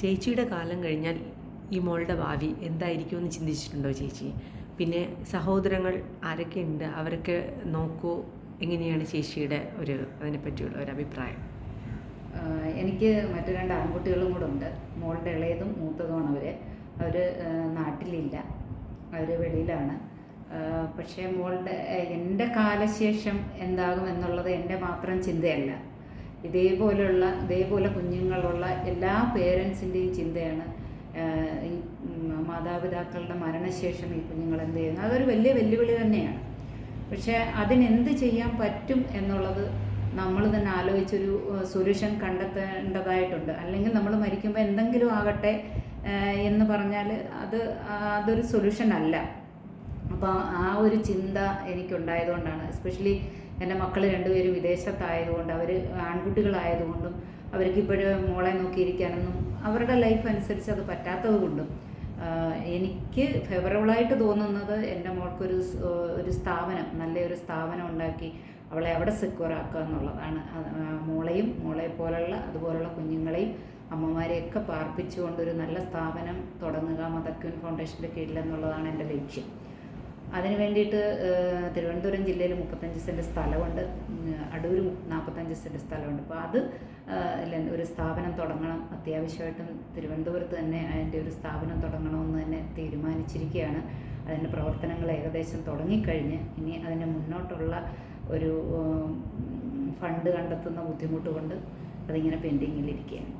ചേച്ചിയുടെ കാലം കഴിഞ്ഞാൽ ഈ മോളുടെ ഭാവി എന്തായിരിക്കുമെന്ന് ചിന്തിച്ചിട്ടുണ്ടോ ചേച്ചി? പിന്നെ സഹോദരങ്ങൾ ആരൊക്കെയുണ്ട്? അവരൊക്കെ നോക്കുമോ? എങ്ങനെയാണ് ചേച്ചിയുടെ അതിനെപ്പറ്റിയുള്ള ഒരു അഭിപ്രായം? എനിക്ക് മറ്റു 2 ആൺകുട്ടികളും കൂടെ ഉണ്ട്. മോളുടെ ഇളയതും മൂത്തതുമാണ് അവർ നാട്ടിലില്ല, അവർ വെളിയിലാണ്. പക്ഷേ എൻ്റെ കാലശേഷം എന്താകും എന്നുള്ളത് എൻ്റെ മാത്രം ചിന്തയല്ല. ഇതേപോലെ കുഞ്ഞുങ്ങളുള്ള എല്ലാ പേരൻസിൻ്റെയും ചിന്തയാണ്. ഈ മാതാപിതാക്കളുടെ മരണശേഷം ഈ കുഞ്ഞുങ്ങൾ എന്ത് ചെയ്യുന്നു, അതൊരു വലിയ വെല്ലുവിളി തന്നെയാണ്. പക്ഷേ അതിനെന്ത് ചെയ്യാൻ പറ്റും എന്നുള്ളത് നമ്മൾ തന്നെ ആലോചിച്ചൊരു സൊല്യൂഷൻ കണ്ടെത്തേണ്ടതായിട്ടുണ്ട്. അല്ലെങ്കിൽ നമ്മൾ മരിക്കുമ്പോൾ എന്തെങ്കിലും ആകട്ടെ എന്ന് പറഞ്ഞാൽ അതൊരു സൊല്യൂഷൻ അല്ല. അപ്പോൾ ആ ഒരു ചിന്ത എനിക്കുണ്ടായതുകൊണ്ടാണ്, എസ്പെഷ്യലി എൻ്റെ മക്കൾ 2 പേരും വിദേശത്തായതുകൊണ്ട്, അവർ ആൺകുട്ടികളായതുകൊണ്ടും അവർക്ക് ഇപ്പോഴും മോളെ നോക്കിയിരിക്കാനൊന്നും അവരുടെ ലൈഫ് അനുസരിച്ച് അത് പറ്റാത്തത് കൊണ്ടും എനിക്ക് ഫേവറബിളായിട്ട് തോന്നുന്നത് എൻ്റെ മോൾക്കൊരു നല്ലൊരു സ്ഥാപനം ഉണ്ടാക്കി അവളെ അവിടെ സെക്യൂർ ആക്കുക എന്നുള്ളതാണ്. മോളെ പോലുള്ള അതുപോലുള്ള കുഞ്ഞുങ്ങളെയും അമ്മമാരെയൊക്കെ പാർപ്പിച്ചുകൊണ്ടൊരു നല്ല സ്ഥാപനം തുടങ്ങുക മദർ ക്വീൻ ഫൗണ്ടേഷൻ്റെ കീഴിലെന്നുള്ളതാണ് എൻ്റെ ലക്ഷ്യം. അതിന് വേണ്ടിയിട്ട് തിരുവനന്തപുരം ജില്ലയിൽ 35 സെൻറ്റ് സ്ഥലമുണ്ട്, അടൂർ 45 സെൻറ്റ് സ്ഥലമുണ്ട്. അപ്പോൾ അത് ഒരു സ്ഥാപനം തുടങ്ങണം, അത്യാവശ്യമായിട്ടും തിരുവനന്തപുരത്ത് തന്നെ അതിൻ്റെ ഒരു സ്ഥാപനം തുടങ്ങണമെന്ന് തന്നെ തീരുമാനിച്ചിരിക്കുകയാണ്. അതിൻ്റെ പ്രവർത്തനങ്ങൾ ഏകദേശം തുടങ്ങിക്കഴിഞ്ഞ് ഇനി അതിൻ്റെ മുന്നോട്ടുള്ള ഒരു ഫണ്ട് കണ്ടെത്തുന്ന ബുദ്ധിമുട്ട് കൊണ്ട് അതിങ്ങനെ പെൻഡിങ്ങിലിരിക്കുകയാണ്.